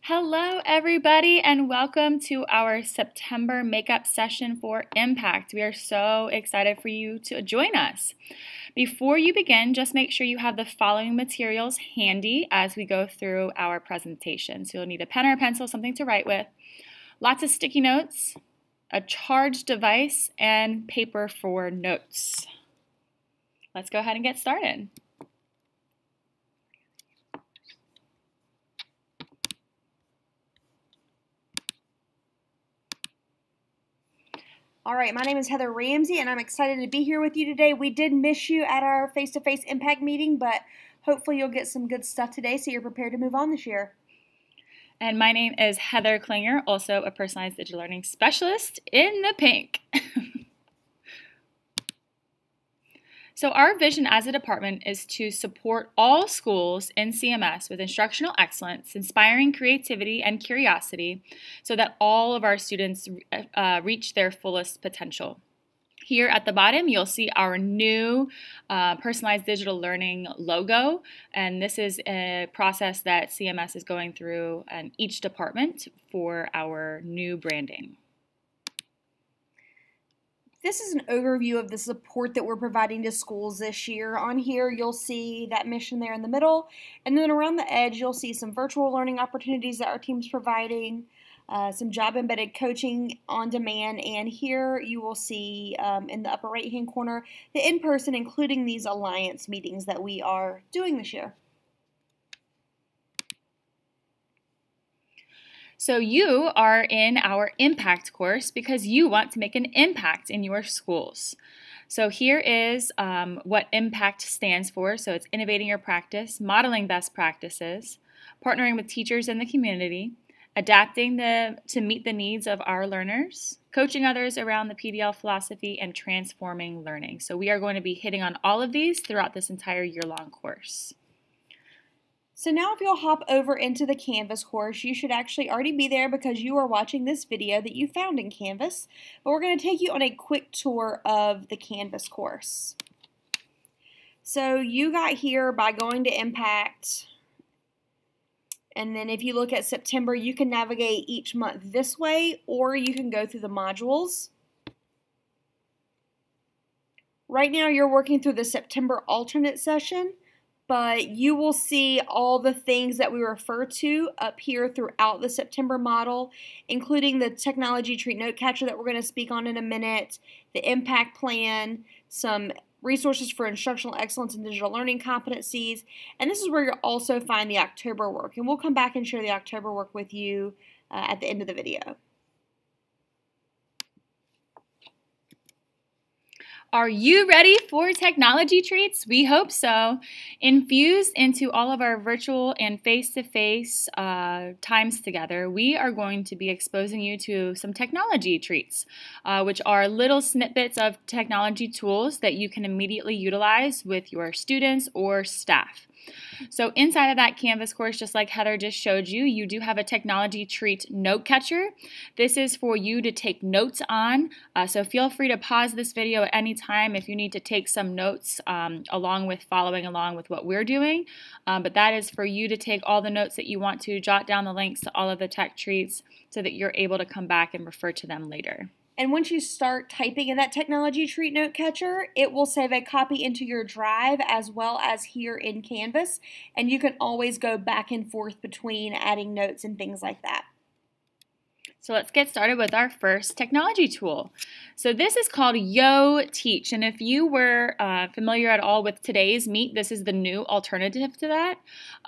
Hello, everybody, and welcome to our September makeup session for Impact. We are so excited for you to join us. Before you begin, just make sure you have the following materials handy as we go through our presentation. So you'll need a pen or a pencil, something to write with, lots of sticky notes, a charged device, and paper for notes. Let's go ahead and get started. All right, my name is Heather Ramsey, and I'm excited to be here with you today. We did miss you at our face-to-face impact meeting, but hopefully you'll get some good stuff today so you're prepared to move on this year. And my name is Heather Klinger, also a personalized digital learning specialist in the pink. So our vision as a department is to support all schools in CMS with instructional excellence, inspiring creativity and curiosity so that all of our students reach their fullest potential. Here at the bottom, you'll see our new personalized digital learning logo, and this is a process that CMS is going through in each department for our new branding. This is an overview of the support that we're providing to schools this year. On here, you'll see that mission there in the middle, and then around the edge, you'll see some virtual learning opportunities that our team's providing, some job-embedded coaching on demand, and here you will see in the upper right-hand corner the in-person, including these alliance meetings that we are doing this year. So you are in our Impact course because you want to make an impact in your schools. So here is what Impact stands for. So it's innovating your practice, modeling best practices, partnering with teachers in the community, adapting to meet the needs of our learners, coaching others around the PDL philosophy, and transforming learning. So we are going to be hitting on all of these throughout this entire year-long course. So now if you'll hop over into the Canvas course, you should actually already be there because you are watching this video that you found in Canvas. But we're going to take you on a quick tour of the Canvas course. So you got here by going to Impact. And then if you look at September, you can navigate each month this way, or you can go through the modules. Right now you're working through the September alternate session, but you will see all the things that we refer to up here throughout the September model, including the technology treat note catcher that we're going to speak on in a minute, the impact plan, some resources for instructional excellence and digital learning competencies, and this is where you'll also find the October work, and we'll come back and share the October work with you at the end of the video. Are you ready for technology treats? We hope so. Infused into all of our virtual and face-to-face times together, we are going to be exposing you to some technology treats, which are little snippets of technology tools that you can immediately utilize with your students or staff. So inside of that Canvas course, just like Heather just showed you, you do have a technology treat note catcher. This is for you to take notes on, so feel free to pause this video at any time if you need to take some notes following along with what we're doing. But that is for you to take all the notes that you want to, jot down the links to all of the tech treats so that you're able to come back and refer to them later. And once you start typing in that technology treat note catcher, it will save a copy into your drive as well as here in Canvas. And you can always go back and forth between adding notes and things like that. So let's get started with our first technology tool. So this is called Yo Teach, and if you were familiar at all with today's Meet, this is the new alternative to that.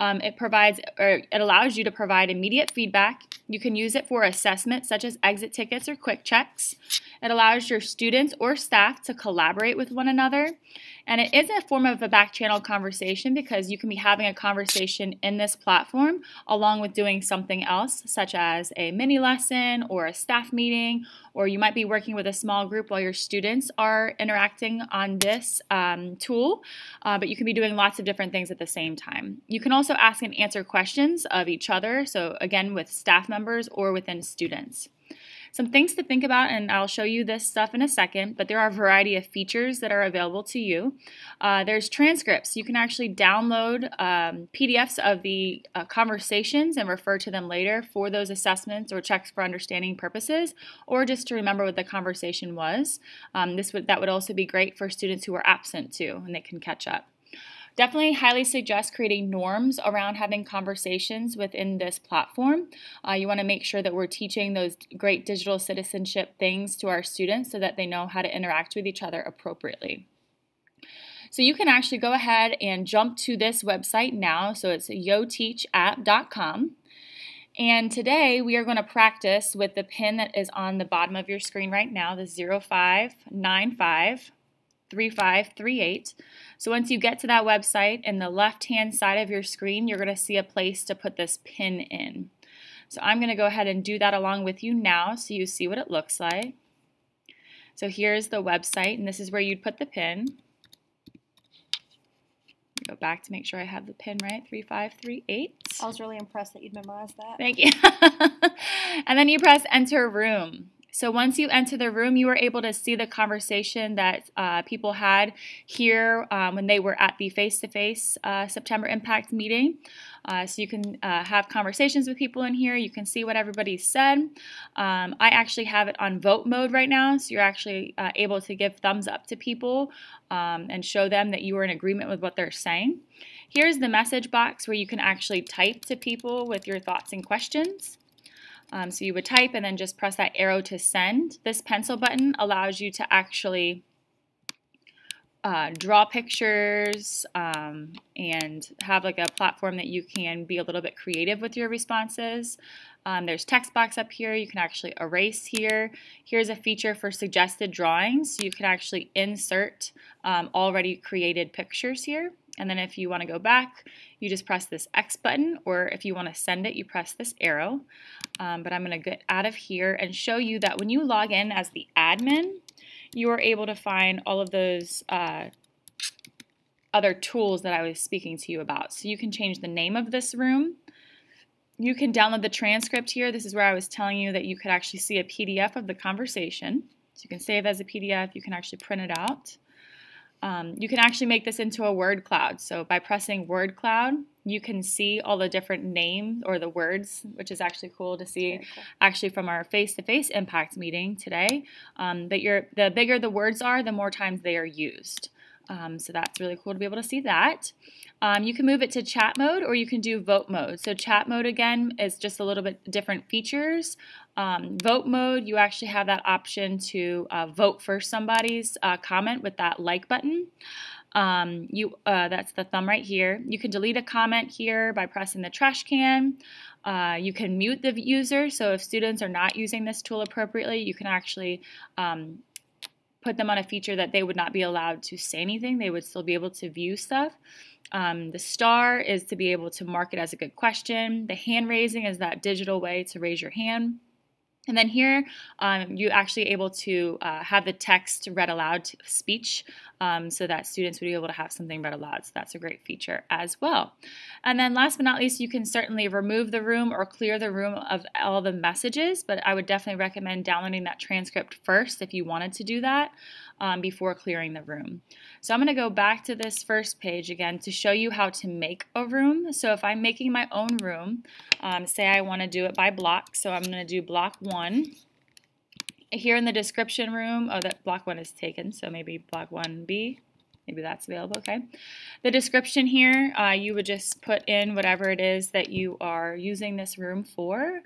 It allows you to provide immediate feedback. You can use it for assessment such as exit tickets or quick checks. It allows your students or staff to collaborate with one another. And it is a form of a back channel conversation because you can be having a conversation in this platform along with doing something else, such as a mini lesson or a staff meeting, or you might be working with a small group while your students are interacting on this tool, but you can be doing lots of different things at the same time. You can also ask and answer questions of each other, so again with staff members or within students. Some things to think about, and I'll show you this stuff in a second, but there are a variety of features that are available to you. There's transcripts. You can actually download PDFs of the conversations and refer to them later for those assessments or checks for understanding purposes, or just to remember what the conversation was. That would also be great for students who are absent too, and they can catch up. Definitely highly suggest creating norms around having conversations within this platform. You want to make sure that we're teaching those great digital citizenship things to our students so that they know how to interact with each other appropriately. So you can actually go ahead and jump to this website now. So it's yoteachapp.com. And today we are going to practice with the pin that is on the bottom of your screen right now, the 05953538. So once you get to that website, in the left-hand side of your screen, you're going to see a place to put this pin in. So I'm going to go ahead and do that along with you now so you see what it looks like. So here's the website, and this is where you'd put the pin. Go back to make sure I have the pin right, 3538. I was really impressed that you'd memorized that. Thank you. And then you press enter room. So once you enter the room, you are able to see the conversation that people had here when they were at the face-to-face September Impact meeting. So you can have conversations with people in here. You can see what everybody said. I actually have it on vote mode right now, so you're actually able to give thumbs up to people and show them that you are in agreement with what they're saying. Here's the message box where you can actually type to people with your thoughts and questions. So you would type and then just press that arrow to send. This pencil button allows you to actually draw pictures and have like a platform that you can be a little bit creative with your responses. There's text box up here. You can actually erase here. Here's a feature for suggested drawings. So you can actually insert already created pictures here. And then if you want to go back, you just press this X button, or if you want to send it, you press this arrow. But I'm going to get out of here and show you that when you log in as the admin, you are able to find all of those other tools that I was speaking to you about. So you can change the name of this room. You can download the transcript here. This is where I was telling you that you could actually see a PDF of the conversation. So you can save as a PDF. You can actually print it out. You can actually make this into a word cloud. So by pressing word cloud, you can see all the different names or the words, which is actually cool to see actually from our face-to-face impact meeting today. But the bigger the words are, the more times they are used. So that's really cool to be able to see that. You can move it to chat mode, or you can do vote mode. So chat mode, again, is just a little bit different features. Vote mode, you actually have that option to vote for somebody's comment with that like button. That's the thumb right here. You can delete a comment here by pressing the trash can. You can mute the user, so if students are not using this tool appropriately, you can actually put them on a feature that they would not be allowed to say anything. They would still be able to view stuff. The star is to be able to mark it as a good question. The hand raising is that digital way to raise your hand. And then here, you're actually able to have the text read aloud to speech so that students would be able to have something read aloud. So that's a great feature as well. And then last but not least, you can certainly remove the room or clear the room of all the messages, but I would definitely recommend downloading that transcript first if you wanted to do that before clearing the room. So I'm going to go back to this first page again to show you how to make a room. So if I'm making my own room, say I want to do it by block, so I'm going to do block 1. Here in the description room, oh, that block 1 is taken, so maybe block 1B, maybe that's available, okay. The description here, you would just put in whatever it is that you are using this room for.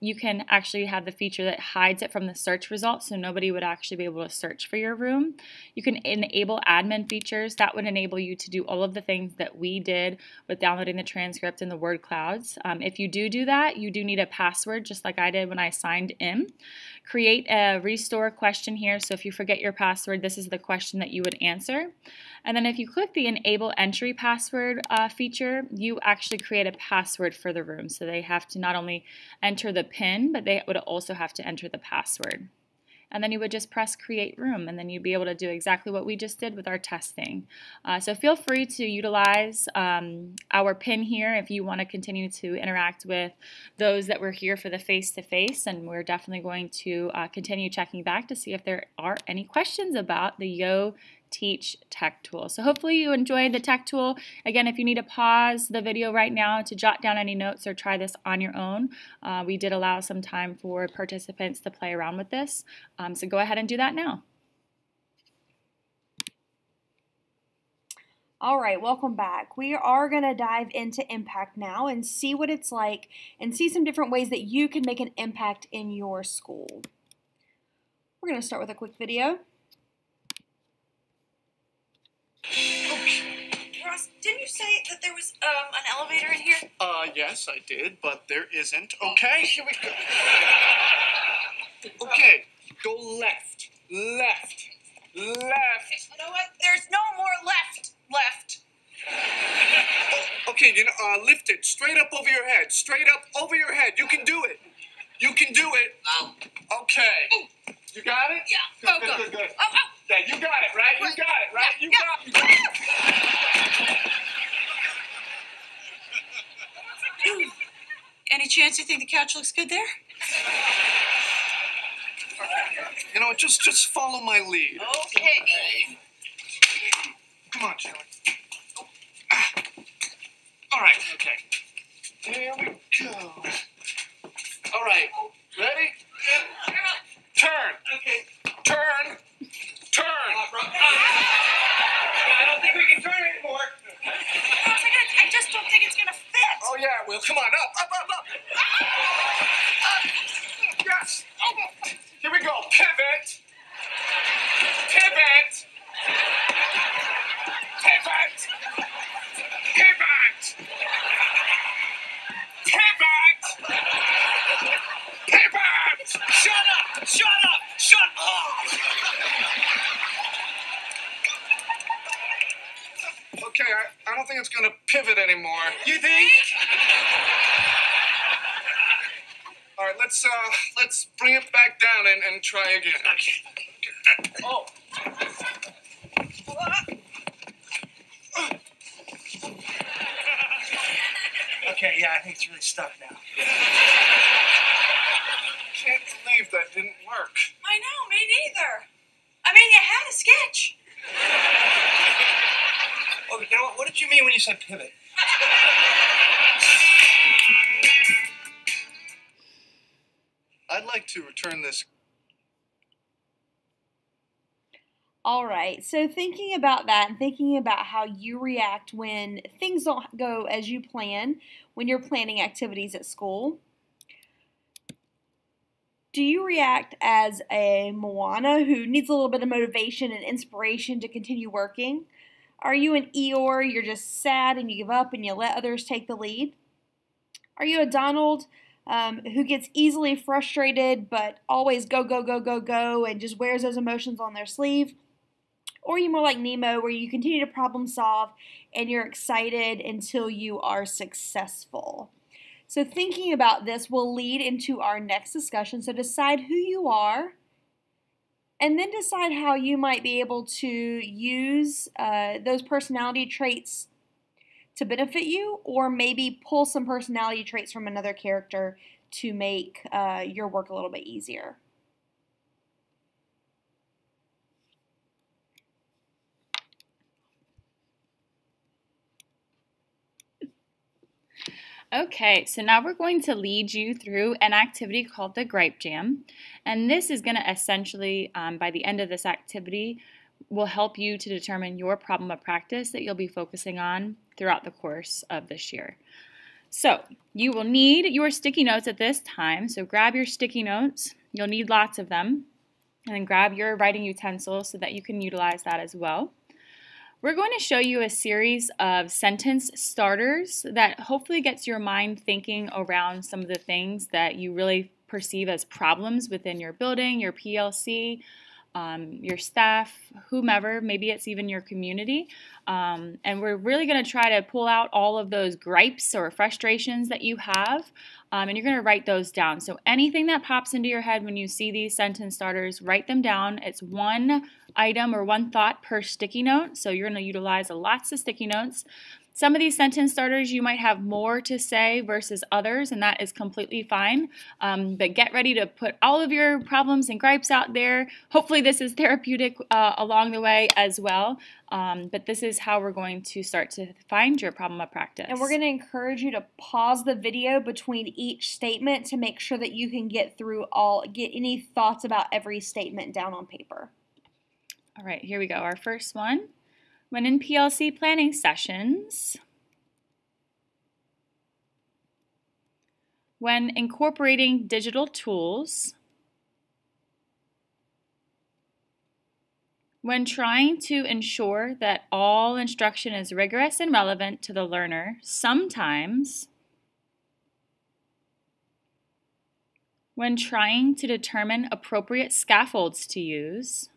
You can actually have the feature that hides it from the search results, so nobody would actually be able to search for your room. You can enable admin features. That would enable you to do all of the things that we did with downloading the transcript and the word clouds. If you do that, you do need a password, just like I did when I signed in. Create a restore question here, so if you forget your password, this is the question that you would answer. And then if you click the enable entry password feature, you actually create a password for the room. So they have to not only enter the PIN, but they would also have to enter the password. and then you would just press create room, and then you'd be able to do exactly what we just did with our testing. So feel free to utilize our pin here if you want to continue to interact with those that were here for the face-to-face, and we're definitely going to continue checking back to see if there are any questions about the Yo Teach tech tool. So hopefully you enjoyed the tech tool. Again, if you need to pause the video right now to jot down any notes or try this on your own, we did allow some time for participants to play around with this. So go ahead and do that now. All right, welcome back. We are going to dive into impact now and see what it's like and see some different ways that you can make an impact in your school. We're going to start with a quick video. Ross, didn't you say that there was an elevator in here? Yes, I did, but there isn't. Okay, here we go. Okay, go left, left, left. You know what? There's no more left. Okay, lift it straight up over your head. Straight up over your head. You can do it. You can do it. Okay. You got it? Yeah. Good, Go. good, good. Oh. Yeah, you got it, right? You got it, right? You got it. Any chance you think the couch looks good there? Just follow my lead. Okay. Come on, Joey. All right, okay. Here we go. All right, ready? Turn. Okay. Turn. I don't think we can turn anymore. I just don't think it's gonna fit. Oh, yeah, well, come on, up. Yes. Here we go. Pivot. Shut up. Okay, I don't think it's going to pivot anymore. You think? All right, let's bring it back down and try again. Okay. Oh. Okay, yeah, I think it's really stuck now. Can't believe that didn't work. I know, me neither. I mean, you had a sketch. Oh, you know what? What did you mean when you said pivot? I'd like to return this. All right, so thinking about that and thinking about how you react when things don't go as you plan when you're planning activities at school. Do you react as a Moana who needs a little bit of motivation and inspiration to continue working? Are you an Eeyore, you're just sad and you give up and you let others take the lead? Are you a Donald who gets easily frustrated but always go and just wears those emotions on their sleeve? Or are you more like Nemo where you continue to problem solve and you're excited until you are successful? So thinking about this will lead into our next discussion. So decide who you are and then decide how you might be able to use those personality traits to benefit you, or maybe pull some personality traits from another character to make your work a little bit easier. Okay, so now we're going to lead you through an activity called the Gripe Jam. And this is going to essentially, by the end of this activity, will help you to determine your problem of practice that you'll be focusing on throughout the course of this year. So you will need your sticky notes at this time. So grab your sticky notes. You'll need lots of them. And then grab your writing utensils so that you can utilize that as well. We're going to show you a series of sentence starters that hopefully gets your mind thinking around some of the things that you really perceive as problems within your building, your PLC, your staff, whomever, maybe it's even your community. And we're really going to try to pull out all of those gripes or frustrations that you have, and you're going to write those down. So anything that pops into your head when you see these sentence starters, write them down. It's one item or one thought per sticky note, so you're going to utilize lots of sticky notes. Some of these sentence starters you might have more to say versus others, and that is completely fine. But get ready to put all of your problems and gripes out there. Hopefully this is therapeutic along the way as well. But this is how we're going to start to find your problem of practice. And we're going to encourage you to pause the video between each statement to make sure that you can get any thoughts about every statement down on paper. All right, here we go. Our first one. When in PLC planning sessions, when incorporating digital tools, when trying to ensure that all instruction is rigorous and relevant to the learner, sometimes when trying to determine appropriate scaffolds to use.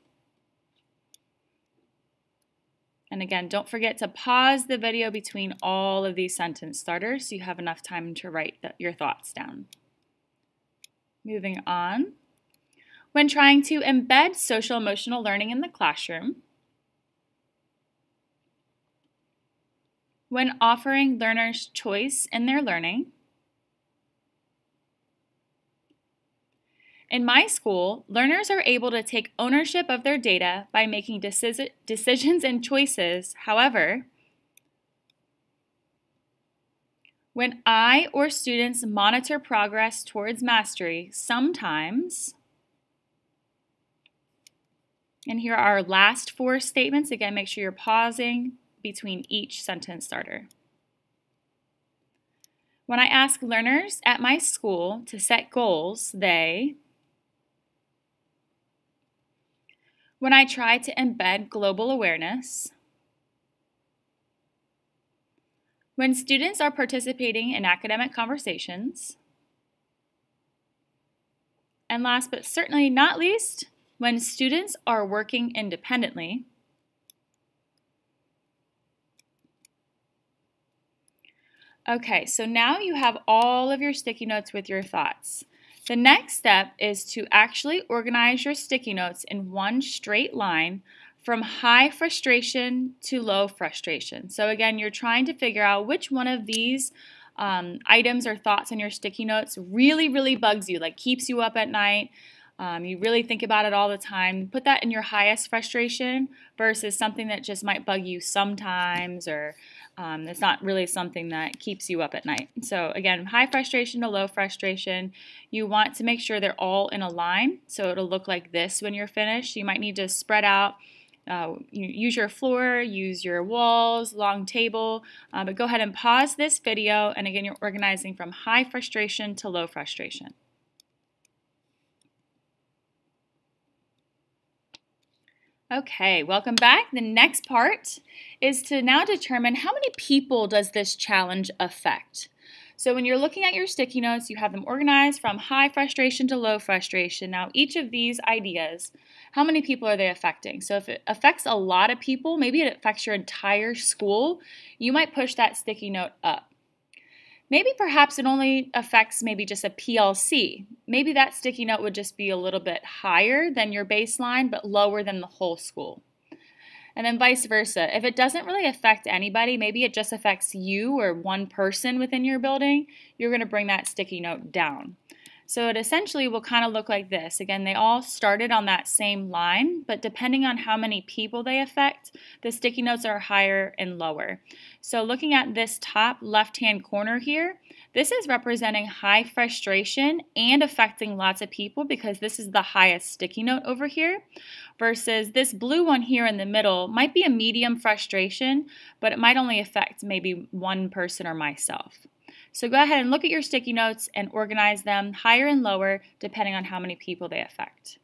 And again, don't forget to pause the video between all of these sentence starters so you have enough time to write your thoughts down. Moving on. When trying to embed social emotional learning in the classroom. When offering learners choice in their learning. In my school, learners are able to take ownership of their data by making decisions and choices. However, when I or students monitor progress towards mastery, sometimes, and here are our last four statements. Again, make sure you're pausing between each sentence starter. When I ask learners at my school to set goals, they. When I try to embed global awareness. When students are participating in academic conversations. And last but certainly not least, when students are working independently. Okay, so now you have all of your sticky notes with your thoughts. The next step is to actually organize your sticky notes in one straight line from high frustration to low frustration. So again, you're trying to figure out which one of these items or thoughts in your sticky notes really bugs you, like keeps you up at night. You really think about it all the time. Put that in your highest frustration versus something that just might bug you sometimes, or it's not really something that keeps you up at night. So again, high frustration to low frustration. You want to make sure they're all in a line, so it'll look like this when you're finished. You might need to spread out. Use your floor, use your walls, long table, but go ahead and pause this video, and again, you're organizing from high frustration to low frustration. Okay, welcome back. The next part is to now determine how many people does this challenge affect. So when you're looking at your sticky notes, you have them organized from high frustration to low frustration. Now each of these ideas, how many people are they affecting? So if it affects a lot of people, maybe it affects your entire school, you might push that sticky note up. Maybe perhaps it only affects maybe just a PLC. Maybe that sticky note would just be a little bit higher than your baseline, but lower than the whole school. And then vice versa. If it doesn't really affect anybody, maybe it just affects you or one person within your building, you're going to bring that sticky note down. So it essentially will kind of look like this. Again, they all started on that same line, but depending on how many people they affect, the sticky notes are higher and lower. So looking at this top left-hand corner here, this is representing high frustration and affecting lots of people because this is the highest sticky note over here, versus this blue one here in the middle might be a medium frustration, but it might only affect maybe one person or myself. So go ahead and look at your sticky notes and organize them higher and lower depending on how many people they affect.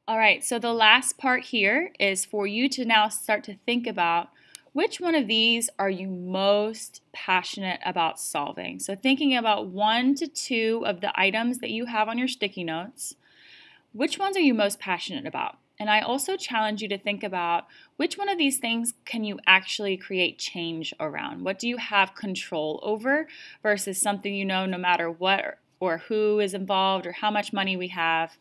All right, so the last part here is for you to now start to think about Which one of these are you most passionate about solving? So thinking about 1 to 2 of the items that you have on your sticky notes, which ones are you most passionate about? And I also challenge you to think about which one of these things can you actually create change around? What do you have control over versus something you know no matter what or who is involved or how much money we have,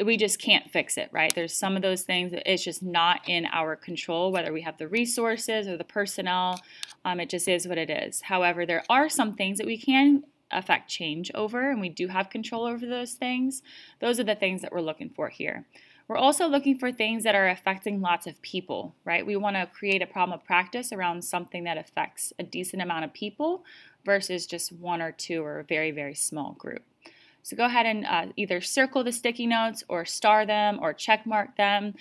we just can't fix it, right? There's some of those things that it's just not in our control, whether we have the resources or the personnel. It just is what it is. However, there are some things that we can affect change over, and we do have control over those things. Those are the things that we're looking for here. We're also looking for things that are affecting lots of people, right? We want to create a problem of practice around something that affects a decent amount of people versus just 1 or 2 or a very, very small group. So go ahead and either circle the sticky notes or star them or check mark them,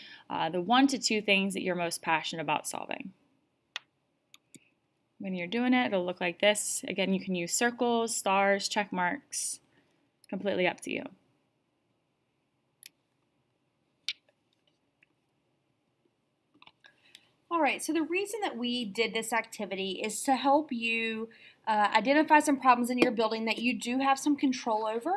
the 1 to 2 things that you're most passionate about solving. When you're doing it, it'll look like this. Again, you can use circles, stars, check marks, completely up to you. All right, so the reason that we did this activity is to help you identify some problems in your building that you do have some control over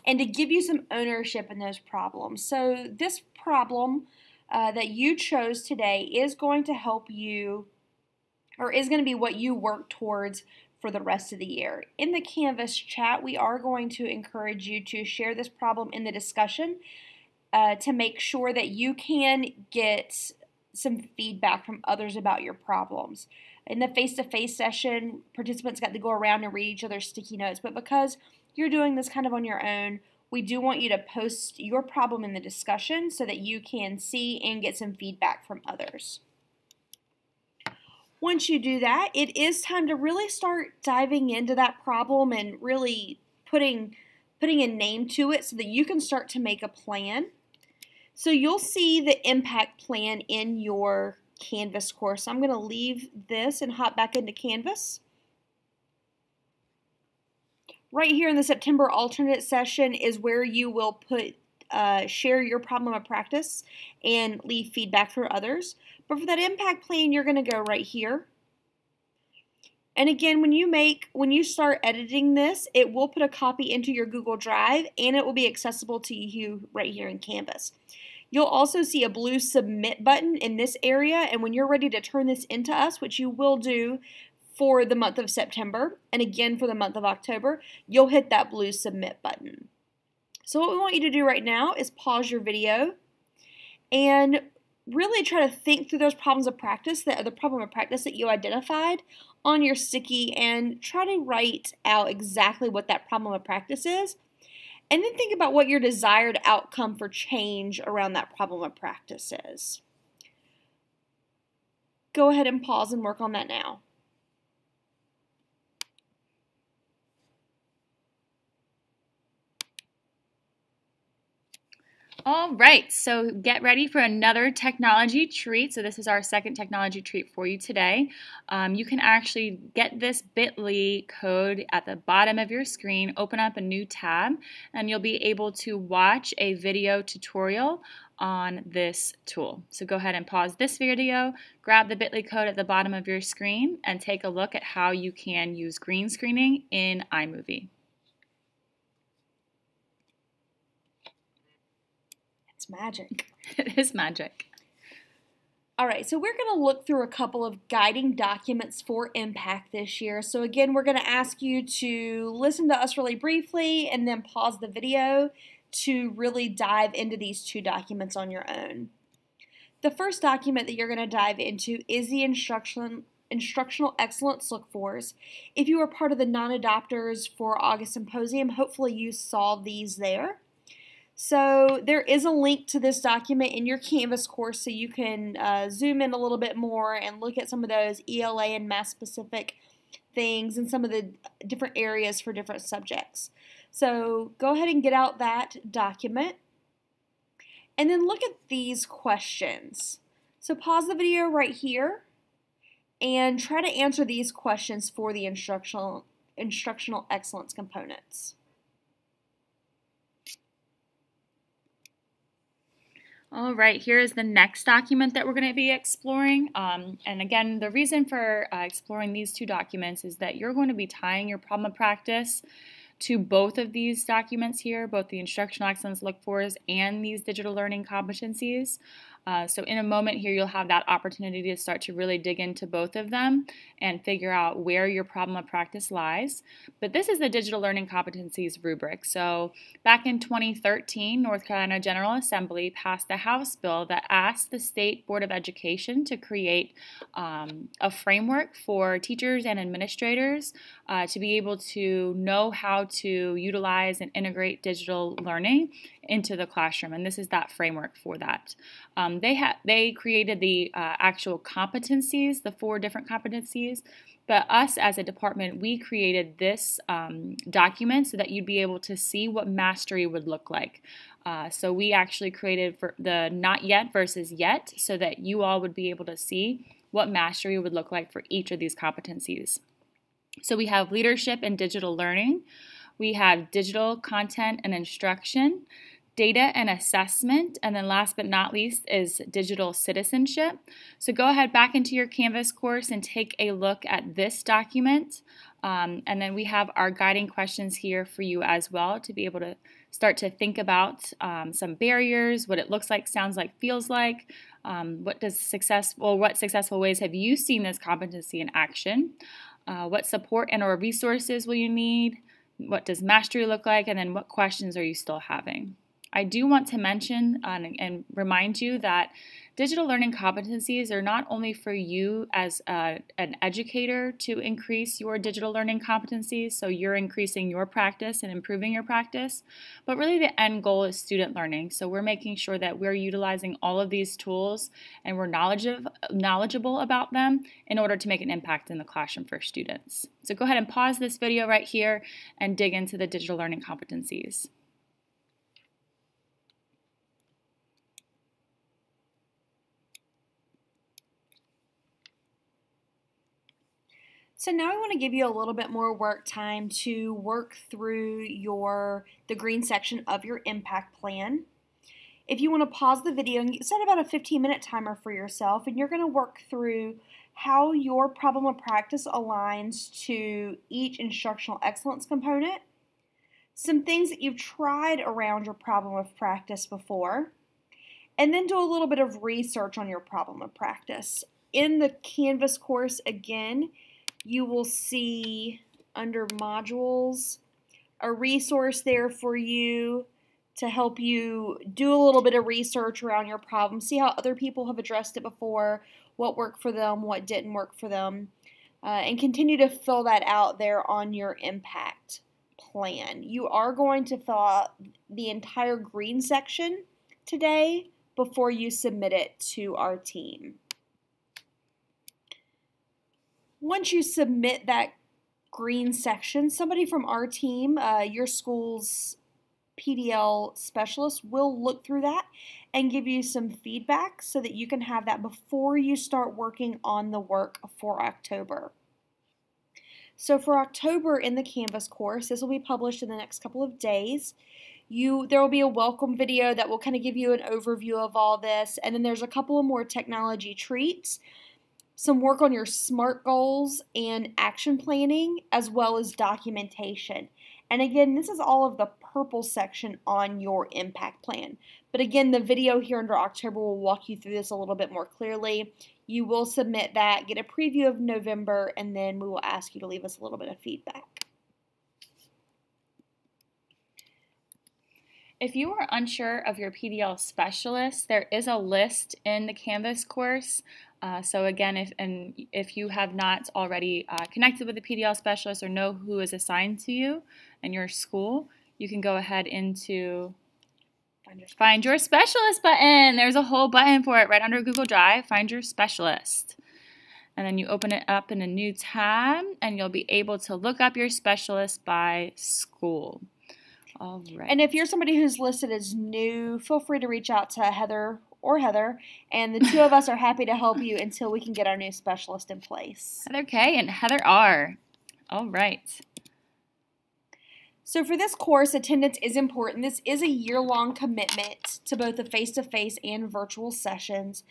and to give you some ownership in those problems. So this problem that you chose today is going to help you, or is going to be what you work towards for the rest of the year. In the Canvas chat, we are going to encourage you to share this problem in the discussion to make sure that you can get some feedback from others about your problems. In the face-to-face session, participants got to go around and read each other's sticky notes, but because you're doing this kind of on your own, we do want you to post your problem in the discussion so that you can see and get some feedback from others. Once you do that, it is time to really start diving into that problem and really putting a name to it so that you can start to make a plan. So you'll see the impact plan in your Canvas course. I'm going to leave this and hop back into Canvas. Right here in the September alternate session is where you will share your problem of practice and leave feedback for others. But for that impact plan, you're going to go right here. And again, when you start editing this, it will put a copy into your Google Drive and it will be accessible to you right here in Canvas. You'll also see a blue submit button in this area, and when you're ready to turn this into us, which you will do for the month of September and again for the month of October, you'll hit that blue submit button. So what we want you to do right now is pause your video and really try to think through those problems of practice, the problem of practice that you identified on your sticky, and try to write out exactly what that problem of practice is. And then think about what your desired outcome for change around that problem of practice is. Go ahead and pause and work on that now. All right, so get ready for another technology treat. So this is our second technology treat for you today. You can actually get this bit.ly code at the bottom of your screen, open up a new tab, and you'll be able to watch a video tutorial on this tool. So go ahead and pause this video, grab the bit.ly code at the bottom of your screen, and take a look at how you can use green screening in iMovie. It's magic. It is magic. All right, so we're going to look through a couple of guiding documents for impact this year. So again, we're going to ask you to listen to us really briefly and then pause the video to really dive into these 2 documents on your own. The first document that you're going to dive into is the Instructional Excellence Look-Fors. If you were part of the non-adopters for August Symposium, hopefully you saw these there. So there is a link to this document in your Canvas course so you can zoom in a little bit more and look at some of those ELA and math-specific things and some of the different areas for different subjects. So go ahead and get out that document and then look at these questions. So pause the video right here and try to answer these questions for the instructional excellence components. All right, here is the next document that we're going to be exploring. And again, the reason for exploring these two documents is that you're going to be tying your problem of practice to both of these documents here, both the Instructional Excellence Look-Fors and these digital learning competencies. So in a moment here, you'll have that opportunity to start to really dig into both of them and figure out where your problem of practice lies. But this is the Digital Learning Competencies rubric. So back in 2013, North Carolina General Assembly passed a House bill that asked the State Board of Education to create a framework for teachers and administrators to be able to know how to utilize and integrate digital learning into the classroom, and this is that framework for that. They created the actual competencies, the 4 different competencies, but us as a department, we created this document so that you'd be able to see what mastery would look like. So we actually created for the not yet versus yet so that you all would be able to see what mastery would look like for each of these competencies. So we have leadership and digital learning. We have digital content and instruction, data and assessment, and then last but not least is digital citizenship. So go ahead back into your Canvas course and take a look at this document. And then we have our guiding questions here for you as well to be able to start to think about some barriers, what it looks like, sounds like, feels like. What successful ways have you seen this competency in action? What support and or resources will you need? What does mastery look like? And then what questions are you still having? I do want to mention and remind you that digital learning competencies are not only for you as an educator to increase your digital learning competencies, so you're increasing your practice and improving your practice, but really the end goal is student learning. So we're making sure that we're utilizing all of these tools and we're knowledgeable about them in order to make an impact in the classroom for students. So go ahead and pause this video right here and dig into the digital learning competencies. So now I want to give you a little bit more work time to work through the green section of your impact plan. If you want to pause the video and set about a 15-minute timer for yourself, and you're going to work through how your problem of practice aligns to each instructional excellence component, some things that you've tried around your problem of practice before, and then do a little bit of research on your problem of practice. In the Canvas course, again, you will see under modules a resource there for you to help you do a little bit of research around your problem, see how other people have addressed it before, what worked for them, what didn't work for them, and continue to fill that out there on your impact plan. You are going to fill out the entire green section today before you submit it to our team. Once you submit that green section, somebody from our team, your school's PDL specialist, will look through that and give you some feedback so that you can have that before you start working on the work for October. So for October in the Canvas course, this will be published in the next couple of days. There will be a welcome video that will kind of give you an overview of all this, and then there's a couple of more technology treats, some work on your SMART goals and action planning, as well as documentation. And again, this is all of the purple section on your impact plan. But again, the video here under October will walk you through this a little bit more clearly. You will submit that, get a preview of November, and then we will ask you to leave us a little bit of feedback. If you are unsure of your PDL specialist, there is a list in the Canvas course. So again, if you have not already connected with a PDL specialist or know who is assigned to you in your school, you can go ahead into Find Your Specialist button. There's a whole button for it right under Google Drive, Find Your Specialist. And then you open it up in a new tab, and you'll be able to look up your specialist by school. All right. And if you're somebody who's listed as new, feel free to reach out to Heather, and the two of us are happy to help you until we can get our new specialist in place. Heather K and Heather R. All right. So for this course, attendance is important. This is a year-long commitment to both the face-to-face and virtual sessions.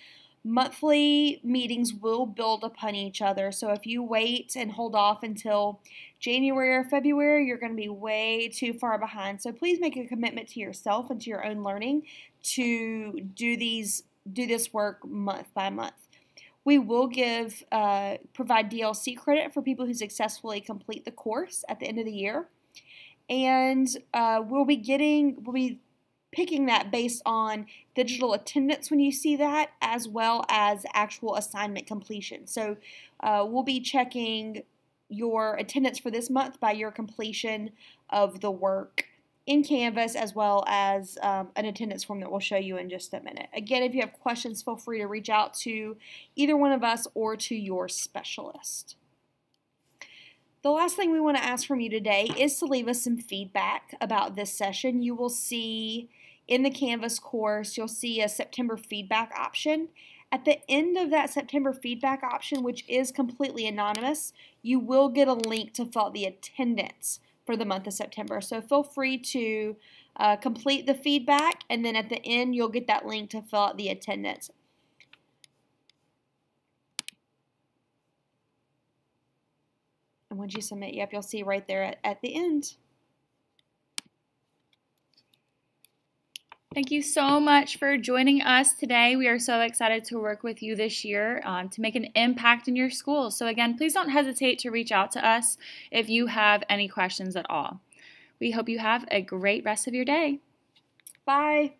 Monthly meetings will build upon each other. So if you wait and hold off until January or February, you're going to be way too far behind. So please make a commitment to yourself and to your own learning to do this work month by month. We will provide DLC credit for people who successfully complete the course at the end of the year. And we'll be picking that based on digital attendance when you see that, as well as actual assignment completion. So we'll be checking your attendance for this month by your completion of the work in Canvas, as well as an attendance form that we'll show you in just a minute. Again, if you have questions, feel free to reach out to either one of us or to your specialist. The last thing we want to ask from you today is to leave us some feedback about this session. You will see in the Canvas course, you'll see a September feedback option. At the end of that September feedback option, which is completely anonymous, you will get a link to fill out the attendance for the month of September. So feel free to complete the feedback, and then at the end, you'll get that link to fill out the attendance. And once you submit, you'll see right there at the end. Thank you so much for joining us today. We are so excited to work with you this year to make an impact in your school. So again, please don't hesitate to reach out to us if you have any questions at all. We hope you have a great rest of your day. Bye.